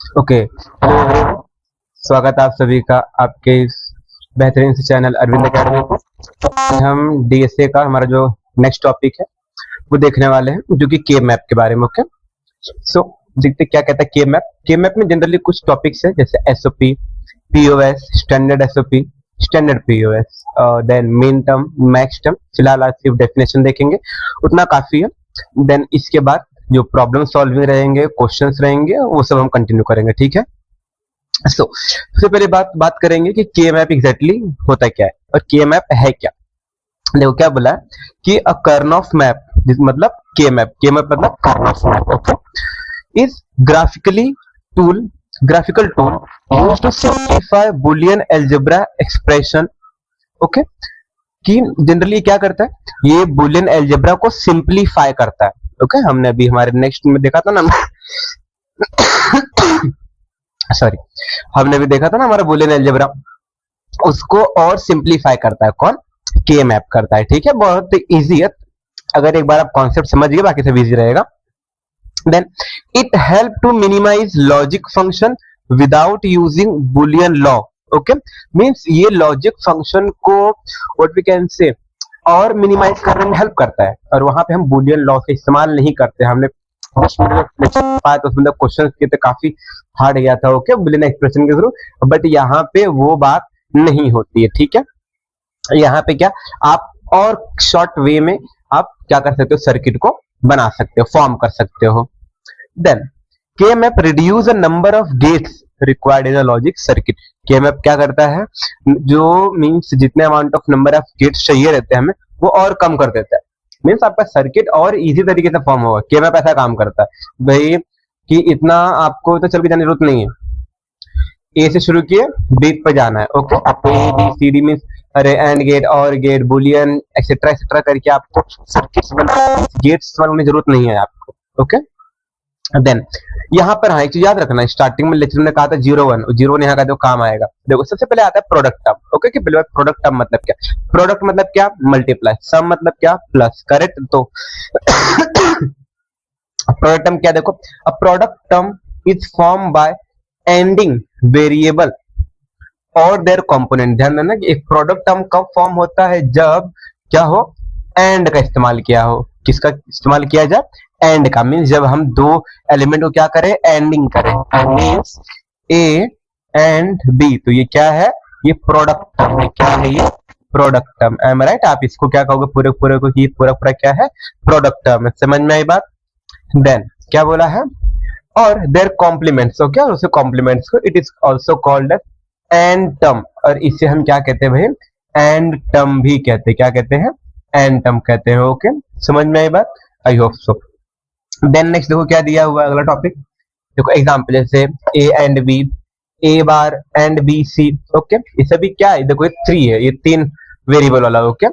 Okay, स्वागत है आप सभी का आपके इस बेहतरीन से चैनल अरविंद अकेडमी पे। हम डीएसए का हमारा जो नेक्स्ट टॉपिक है वो देखने वाले हैं, जो कि के मैप के बारे में। ओके, सो देखते क्या कहता है के मैप। के मैप में जनरली कुछ टॉपिक्स है, जैसे SOP, POS, standard SOP, standard POS, then min term, max term. फिलहाल आज सिर्फ डेफिनेशन देखेंगे, उतना काफी है। देन इसके बाद जो प्रॉब्लम सॉल्विंग रहेंगे, क्वेश्चंस रहेंगे, वो सब हम कंटिन्यू करेंगे। ठीक है। सबसे पहले बात करेंगे कि के मैप एग्जैक्टली होता क्या है और के मैप है क्या। देखो क्या बोला है कि अ कर्नॉफ मैप, मतलब के मैप मतलब Karnaugh map. Okay, is graphical tool used to simplify Boolean algebra expression. Okay, कि जनरली क्या करता है, ये बुलियन अलजेब्रा को सिंप्लीफाई करता है। ओके, हमने अभी हमारे नेक्स्ट में देखा था ना सॉरी, हमने भी देखा था ना हमारा बुलियन अलजेब्रा, उसको और सिंप्लीफाई करता है कौन, के मैप करता है। ठीक है, बहुत इजी है, अगर एक बार आप कॉन्सेप्ट समझ गए बाकी सब इजी रहेगा। Then it help to minimise logic function without using Boolean law. Okay, means ये लॉजिक फंक्शन को व्हाट वी कैन से और मिनिमाइज करने में हेल्प करता है, और वहां पे हम बुलियन लॉ का इस्तेमाल नहीं करते। हमने तो उसमें क्वेश्चन के तो काफी हार्ड गया था। ओके, बुलियन एक्सप्रेशन के थ्रू, बट यहाँ पे वो बात नहीं होती है। ठीक है, यहाँ पे क्या आप और शॉर्ट वे में आप क्या कर सकते हो, सर्किट को बना सकते हो, फॉर्म कर सकते हो। Then K map reduce the number of gates required in a logic circuit. K map क्या करता है, जो मींस जितने amount of number of gates चाहिए रहते हैं हमें, वो और कम कर देता है। मीन्स आपका सर्किट और इजी तरीके से फॉर्म होगा। के मैप ऐसा काम करता है भाई कि इतना आपको तो चल के जाने की जरूरत नहीं है, ए से शुरू किए बी पे जाना है। ओके, आपको A B C D means अरे AND gate OR gate Boolean etcetera etcetera करके आपको सर्किट्स गेट्स बनाने की जरूरत नहीं है आपको। ओके, देन यहाँ पर हाँ एक चीज याद रखना, स्टार्टिंग में लेक्चर में कहा था 01, 01 यहाँ का जो काम आएगा। देखो सबसे पहले आता है प्रोडक्ट टर्म। ओके, कि पहले प्रोडक्ट टर्म मतलब क्या, प्रोडक्ट मतलब क्या, मल्टीप्लाई, सम मतलब क्या, प्लस। करेक्ट, तो प्रोडक्ट टर्म क्या, देखो a product term is form bye ending variable और देयर कंपोनेंट। ध्यान देना कि एक प्रोडक्ट टर्म कब फॉर्म होता है, जब क्या हो, एंड का इस्तेमाल किया हो। किसका इस्तेमाल किया जाए, एंड का। मीन्स जब हम दो एलिमेंट को क्या करें, एंडिंग करें, मीन्स ए एंड बी, तो ये क्या है, ये प्रोडक्ट टर्म है। क्या है ये, प्रोडक्ट टर्म। एम राइट, आप इसको क्या कहोगे, पूरे पूरे को, ये पूरा पूरा क्या है, प्रोडक्ट टर्म है। समझ में आई बात। देन क्या बोला है, और देयर कॉम्प्लीमेंट्स। ओके, और उसे कॉम्प्लीमेंट्स को it is also called and term, और इसे हम क्या कहते हैं भाई, एंड टर्म भी कहते हैं। क्या कहते हैं, एंड टर्म कहते हैं। ओके, समझ में आई बात, I hope so. Then next देखो क्या दिया हुआ है अगला टॉपिक। देखो एग्जांपल जैसे A and B, A bar and B C. Okay, ये सभी क्या है, देखो ये 3 है, ये 3 वेरिएबल वाला। ओके,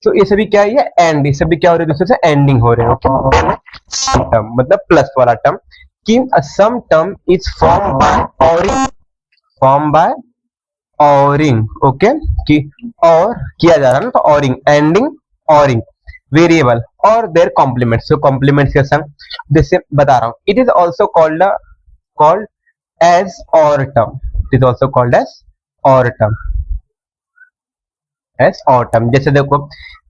तो ये सभी क्या है, ये एंड, ये सभी क्या हो रहे हैं, दूसरे से एंडिंग हो रहे हैं। ओके, टर्म मतलब प्लस वाला टर्म, कि sum term is form by ORing. Okay, कि और किया जा रहा है ना, तो ऑरिंग, एंडिंग ऑरिंग वेरिएबल और देयर कॉम्प्लीमेंट्स। तो कॉम्प्लीमेंट्स के संग जैसे बता रहा हूं, it is also called as OR term. It is also called as OR term, as OR term. जैसे देखो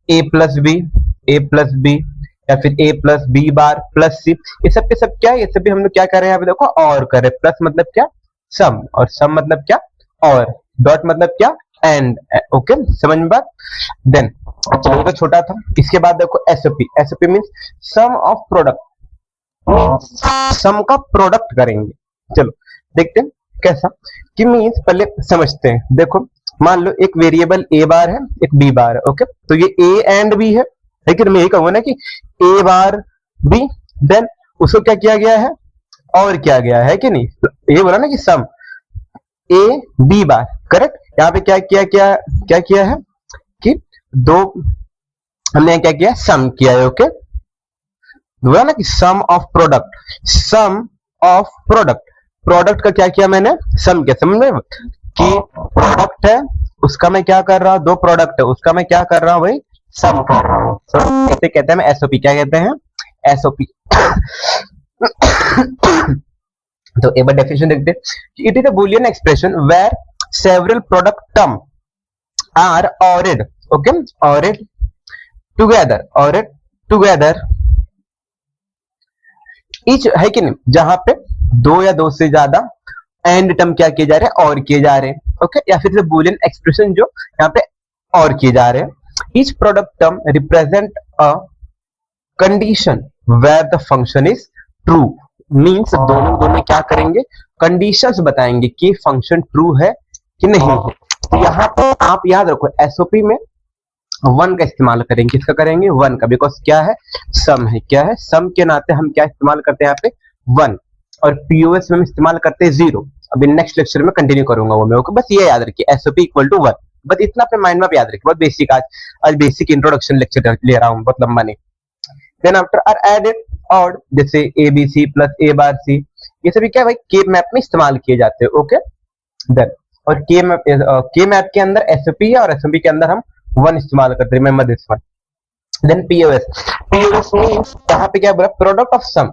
ए प्लस बी या फिर A plus B bar plus सी, ये सब के सब क्या है, ये सब भी हम लोग क्या कर रहे हैं यहाँ पे, देखो और कर रहे हैं। प्लस मतलब क्या, सम, और सम मतलब क्या, और डॉट मतलब क्या, एंड। ओके, समझ में बात। देन चलो तो छोटा था, इसके बाद देखो SOP. SOP means sum of product, sum का प्रोडक्ट करेंगे। चलो देखते हैं कैसा, कि मींस पहले समझते हैं। देखो मान लो एक वेरिएबल ए बार है, एक बी बार है। ओके, तो ये ए एंड बी है, लेकिन मैं यही कहूंगा ना कि ए बार बी, देन उसको क्या किया गया है, और किया गया है कि नहीं। ये बोला ना कि सम ए बी बार, करेक्ट। यहाँ पे क्या किया है कि दो हमने क्या किया, सम किया है। ओके, बोला ना कि सम ऑफ प्रोडक्ट, प्रोडक्ट का क्या किया मैंने, सम किया। समझ में कि प्रोडक्ट है उसका मैं क्या कर रहा हूं, दो प्रोडक्ट है उसका मैं क्या कर रहा हूं भाई, सम कर रहा हूं। कैसे कहते हैं एसओपी, क्या कहते हैं, एसओपी। तो एक बार डेफिनेशन देखते हैं। It is a Boolean expression where several product term are ORed, okay, ORed together each, है कि नहीं, जहां पे दो या दो से ज्यादा एंड टर्म क्या किए जा रहे हैं, और किए जा रहे हैं, ओके, या फिर बुलियन एक्सप्रेशन जो यहाँ पे और किए जा रहे हैं। Each product term represent a condition where the function is true, means दोनों दोनों क्या करेंगे, कंडीशंस बताएंगे कि फंक्शन ट्रू है कि नहीं है। तो यहाँ पे आप याद रखो एसओपी में वन का इस्तेमाल करेंगे, किसका करेंगे, वन का, बिकॉज क्या है, सम है, क्या है, सम के नाते हम क्या इस्तेमाल करते हैं यहाँ पे, वन, और पीओएस में हम इस्तेमाल करते हैं जीरो। अभी नेक्स्ट लेक्चर में कंटिन्यू करूंगा वो मैं, ओके, बस ये याद रखिए एसओपी इक्वल टू वन, बस इतना अपने माइंड में याद रखिए, बहुत बेसिक, आज बेसिक इंट्रोडक्शन लेक्चर ले रहा हूँ, बहुत लंबा नहीं। Then after are added odd, जैसे A B C plus A बार सी, ये सभी क्या है भाई, के मैप में इस्तेमाल किए जाते हैं, ओके। देन और के मैप के अंदर एसओपी है और एसओपी के अंदर हम वन इस्तेमाल करते हैं, remember this one. Then POS, POS means यहाँ पे क्या बोला, product of sum,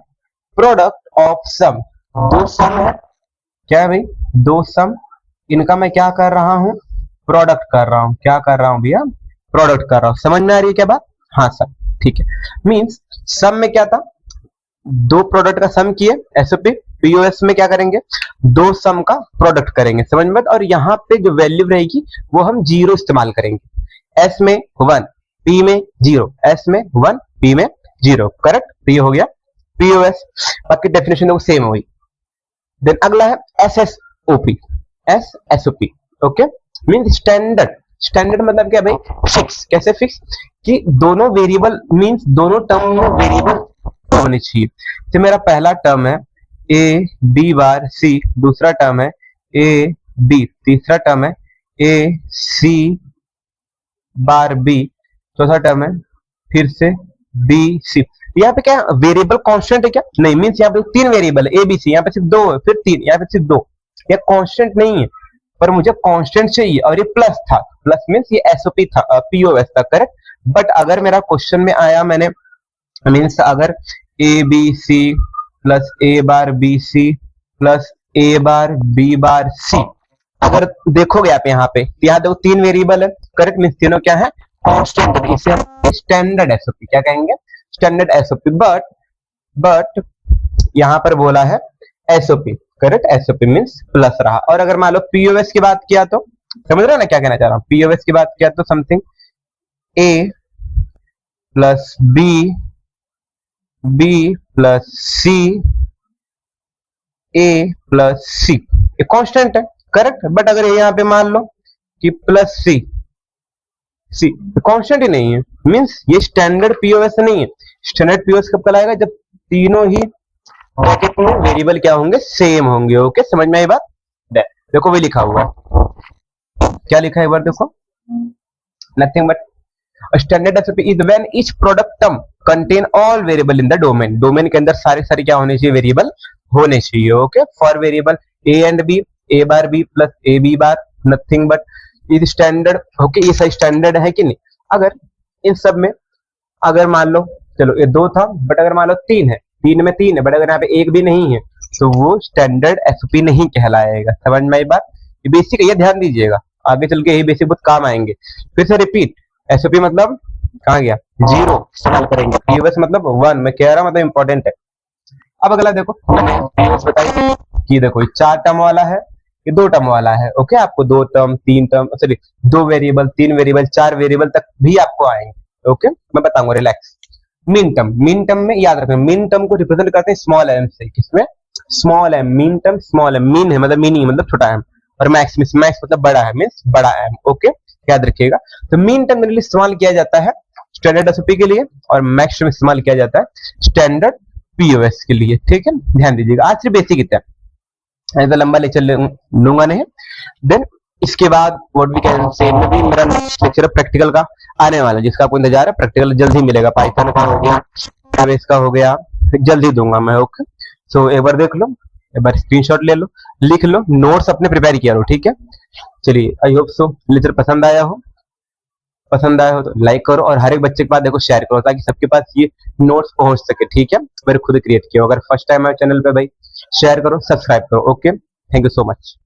product of sum, दो सम है, क्या है भाई, दो सम, इनका मैं क्या कर रहा हूँ, प्रोडक्ट कर रहा हूँ, क्या कर रहा हूँ भैया, प्रोडक्ट कर रहा हूँ, समझ में आ रही है क्या बात, हाँ सम, ठीक है। मींस सम में क्या था, दो प्रोडक्ट का सम किए, एसओपी, पीओएस में क्या करेंगे, दो सम का प्रोडक्ट करेंगे, समझ में, और यहाँ पे जो वैल्यू रहेगी वो हम जीरो इस्तेमाल करेंगे, एस में वन, पी में जीरो, एस में वन, पी में जीरो, करेक्ट, पी हो गया पीओएस, बाकी डेफिनेशन तो सेम हुई। देन अगला है एसएसओपी, एसएसओपी, ओके, मीन स्टैंडर्ड, स्टैंडर्ड मतलब क्या भाई, फिक्स, कैसे फिक्स, कि दोनों वेरिएबल मींस दोनों टर्म में वेरिएबल होने चाहिए। तो मेरा पहला टर्म है ए बी बार सी, दूसरा टर्म है ए बी, तीसरा टर्म है ए सी बार बी, चौथा टर्म है फिर से बी सी। यहाँ पे क्या वेरिएबल कांस्टेंट है क्या, नहीं, मींस यहाँ पे तीन वेरिएबल है ए बी सी, यहाँ पे सिर्फ दो है, फिर तीन, यहाँ पे सिर्फ दो, ये कांस्टेंट नहीं है, पर मुझे कांस्टेंट चाहिए, और ये प्लस था, प्लस मींस ये एसओपी था, पीओएस था, करेक्ट। बट अगर मेरा क्वेश्चन में आया, मैंने मीन्स अगर A B C plus A bar B C plus A bar B bar C, अगर देखोगे आप यहाँ पे, यहाँ देखो तीन वेरिएबल है, करेक्ट, मीन्स तीनों क्या है, कांस्टेंट, इसे हम स्टैंडर्ड एसओपी क्या कहेंगे, स्टैंडर्ड एसओपी। बट यहाँ पर बोला है SOP, correct, SOP means plus रहा। और अगर मान लो पीओएस की बात किया तो समझ रहे हो ना क्या कहना चाह रहा हूँ, पीओएस की बात किया तो समथिंग ए प्लस बी, बी प्लस सी, ए प्लस सी, ये कांस्टेंट है, करेक्ट। बट अगर यहाँ पे मान लो कि प्लस सी, सी कांस्टेंट ही नहीं है, मींस ये स्टैंडर्ड पीओएस नहीं है। स्टैंडर्ड पीओएस कब कहलाएगा, जब तीनों ही ब्रैकेट में वेरिएबल क्या होंगे, सेम होंगे, ओके, समझ में आई बात। देखो भी लिखा हुआ है, क्या लिखा है एक बार देखो, nothing but standard SOP is when each product term contain all variable in the domain, domain के अंदर सारे सारे क्या होने चाहिए, वेरिएबल होने चाहिए, okay. For variable A and B, A bar B plus A B bar, nothing but is standard, okay, ये सही स्टैंडर्ड है कि नहीं। अगर इन सब में अगर मान लो, चलो ये दो था, बट अगर मान लो तीन है, तीन में तीन है, बट अगर यहाँ पे एक भी नहीं है तो वो स्टैंडर्ड एसओपी नहीं कहलाएगा, समझ में आई बात। ये बेसिक है, ये ध्यान दीजिएगा, आगे चल के यही बेसिक बहुत काम आएंगे। फिर से रिपीट, एसओपी मतलब कहाँ गया, जीरो इस्तेमाल करेंगे, पीओएस मतलब वन, मैं कह रहा हूँ, मतलब इंपॉर्टेंट है। अब अगला देखो, मैंने पीओएस बताई कि देखो ये चार टर्म वाला है, ये दो टर्म वाला है, ओके, आपको दो टर्म, तीन टर्म, सॉरी दो वेरिएबल, तीन वेरिएबल, चार वेरिएबल तक भी आपको आएंगे, ओके, मैं बताऊंगा, relax. Mean term, mean term में याद रखना, मीन टर्म को रिप्रेजेंट करते हैं स्मॉल एम से, किसमें, small M, mean term small M, mean है मतलब मीनिंग मतलब छोटा एम, और मैक्स मैक्स मतलब बड़ा है, मीन्स बड़ा एम, ओके, याद रखिएगा। तो मीन टर्म जनरली इस्तेमाल किया जाता है स्टैंडर्ड एसओपी के लिए, और मैक्स टर्म इस्तेमाल किया जाता है स्टैंडर्ड पीओएस के लिए, ठीक है, ध्यान दीजिएगा। आज सिर्फ बेसिक इतना, ऐसा लंबा लेक्चर लूंगा नहीं। देन इसके बाद व्हाट वी कैन से, भी मेरा नेक्स्ट लेक्चर प्रैक्टिकल का आने वाला है, जिसका आपको इंतजार है, प्रैक्टिकल जल्द ही मिलेगा, पाइथन का हो गया, इसका हो गया, जल्द ही दूंगा मैं, ओके। सो एक बार देख लो, एक बार स्क्रीनशॉट ले लो, लिख लो, नोट्स अपने प्रिपेयर किया लो, ठीक है। चलिए, आई होप सो लेक्चर पसंद आया हो तो लाइक करो, और हर एक बच्चे के पास देखो शेयर करो, ताकि सबके पास ये नोट्स पहुंच सके, ठीक है। मेरे खुद क्रिएट किया, अगर फर्स्ट टाइम है चैनल पे भाई शेयर करो, सब्सक्राइब करो। Okay, thank you so much.